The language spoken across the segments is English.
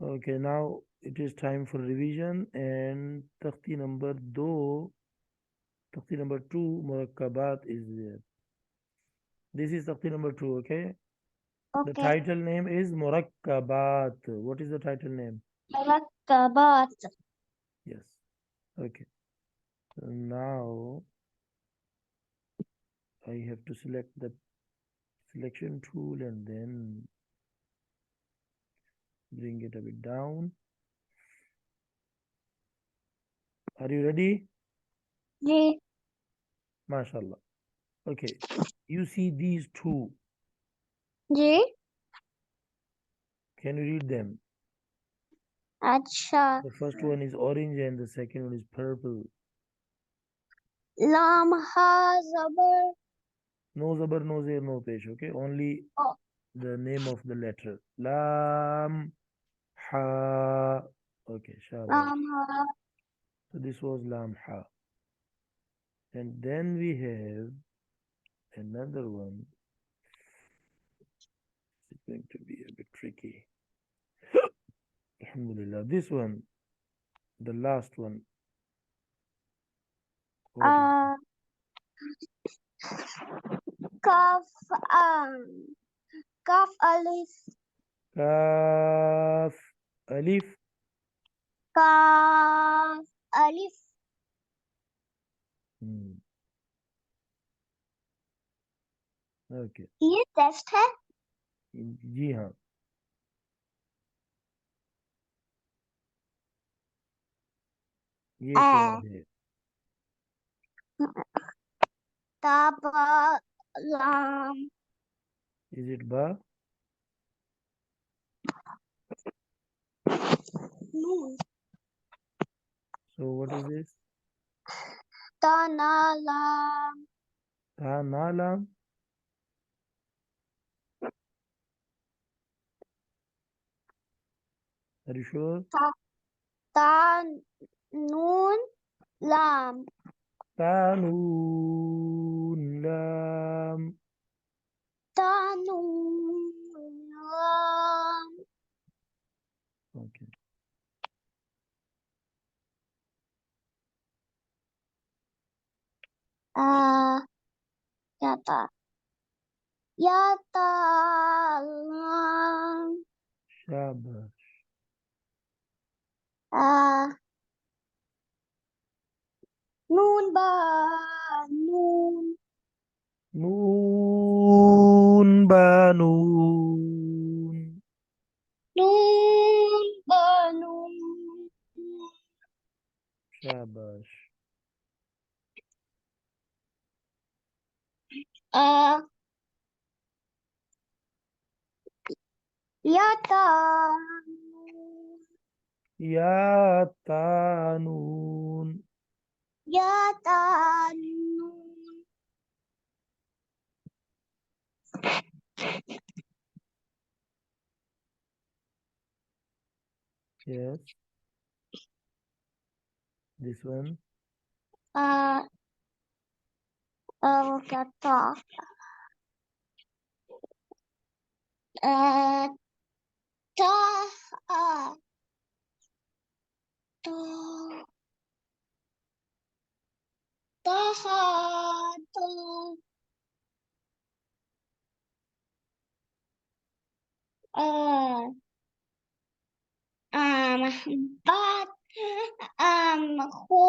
Okay, now it is time for revision and takhti number 2 murakkabat is there. This is takhti number 2, okay? The Okay. title name is murakkabat. What is the title name? مركبات. Yes. Okay. So now I have to select the selection tool and then bring it a bit down. Are you ready? Ji. MashaAllah. Okay. You see these two. Ji. Can you read them? अच्छा. The first one is orange and the second one is purple. लाम हा ज़बर. No zabar, no zir, no pesh. Okay. Only Oh. the name of the letter. Lam ha. Okay. Shabash. लाम हा. So this was lam ha. And then we have another one. It's going to be a bit tricky. Alhamdulillah. This one, the last one. What is काफ काफ अलिफ. Kaf alif. काफ अलिफ. Okay. ये test है. जी हाँ. ये क्या है? ताबा लाम. Is it ba? Noon. So what is this? ताना लाम. Ta na lam. Are you sure? ता नून लाम. Ta noon lam. ता नून लाम. Okay. क्या था? या ता लाम. Shabash. नून बा नून. Noon ba noon. नून बा नून. Shabash. या ता Ya ta noon. या ता नून. Yes. This one. वो क्या था? ता तो ताहा तो बात हो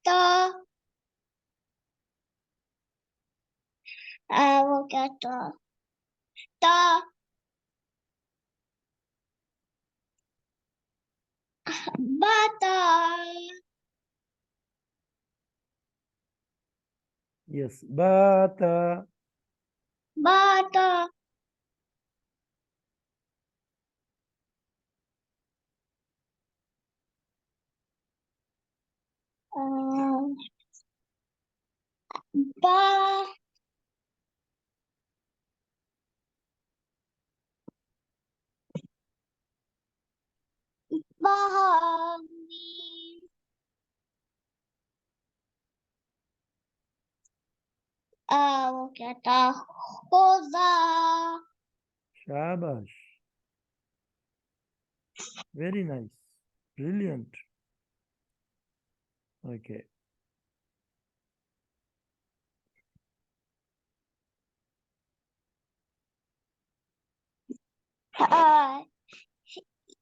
ता वो क्या था? ता बाता. Yes. Bata. बाता. बा बहानी. वो क्या था? होजा. Shabash. Very nice. Brilliant. Okay.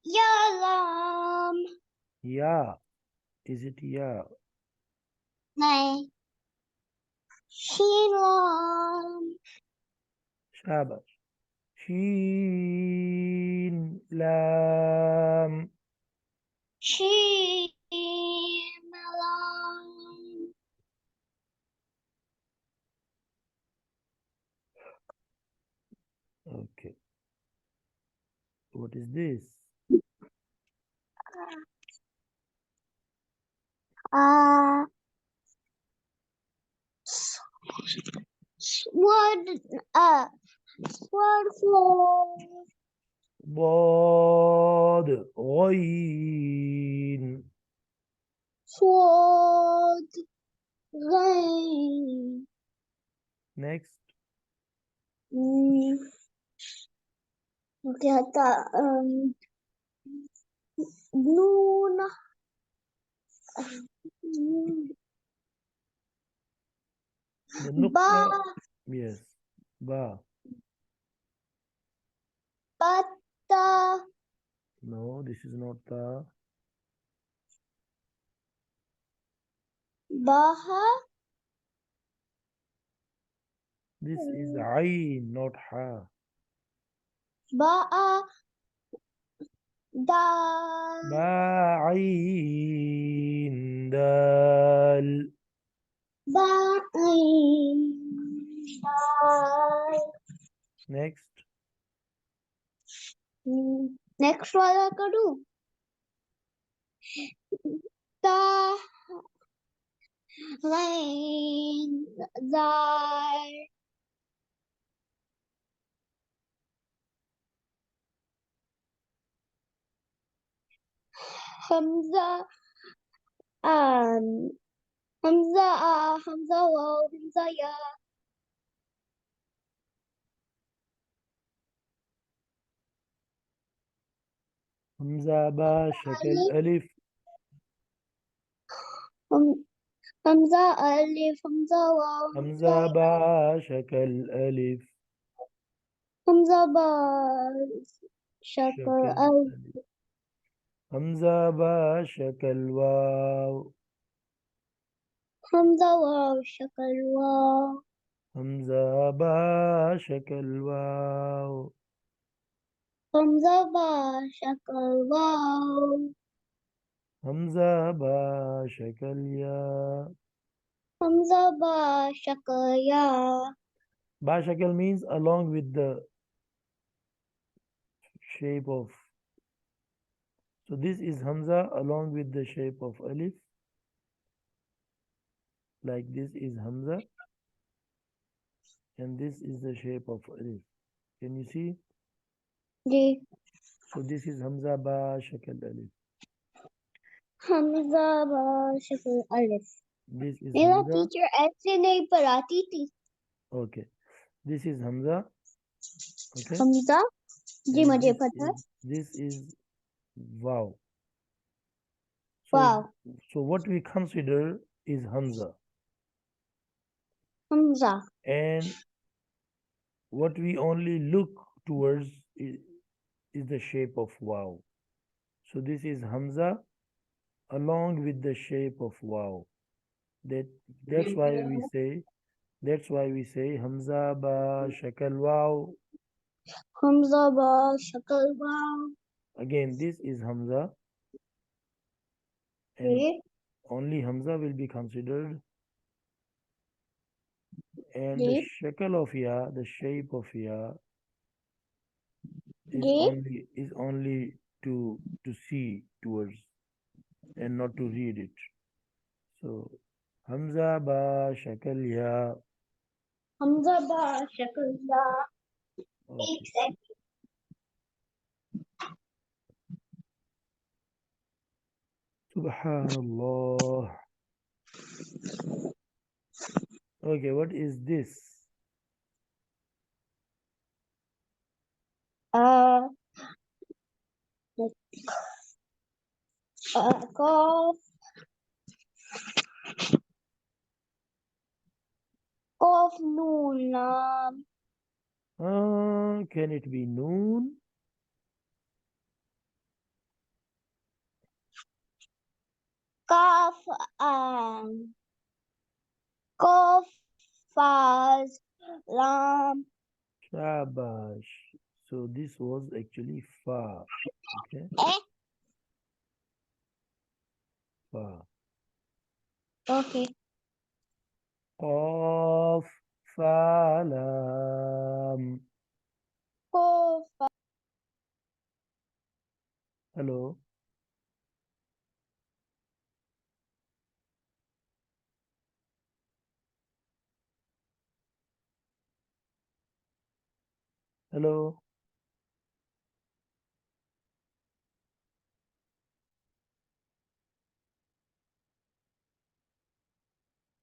Yalam. Ya. Is it ya? Nay. Shilam. Shabash. Sheen. Lam. Shimalam. Okay. What is this? Word. Word flow. Bod. Ghain. Sword. Rain. Next. Kata noon. The Ba. nukta. Yes. Ba. Bata. No, this is not ta. Baha. This is ayn, not ha. Ba'a. Dal. Ba ayn dal. Ba'in. Dal. Next. Next वाला करूँ ता rain dar Hamza Hamza Hamza waw Hamza ya Hamza ba shakal alif. Hamza alif Hamza waw Hamza ba shakal alif. Hamza ba shakal Shakal alif alif. Hamza ba shakal waw. Hamza waw shakal waw Hamza ba shakal waw. Hamza ba shakal waw Hamza ba shakal ya. Hamza ba shakal ya Ba shakal means along with the shape of. So this is Hamza along with the shape of alif. Like this is Hamza. And this is the shape of alif. Can you see? Ji So this is Hamza ba shakal alif. Hamza बा शक्ल अलिफ This is मेरा Hamza. Teacher ऐसे नहीं पढ़ाती थी Okay. This is Hamza. Okay. Hamza ji And मुझे पता है this is wow. Wow So what we consider is Hamza. Hamza And what we only look towards is the shape of wow. So this is Hamza along with the shape of wow. That's why we say Hamza ba shakal wow. Hamza बा शक्ल वाव Again, this is Hamza, and only Hamza will be considered, and the ji shakal of ya, the shape of ya, is ji only to see towards and not to read it. So Hamza ba shakal ya. Hamza बा शक्ल या एक Okay. Second Subhanallah. Okay, what is this? Qaf. Qaf noon lam. Can it be noon? Qaf Qaf faz lam. Shabash. So this was actually fa. Okay, Eh. fa. Okay. Qaf fa lam. Qaf. Hello. Hello.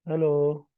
Hello.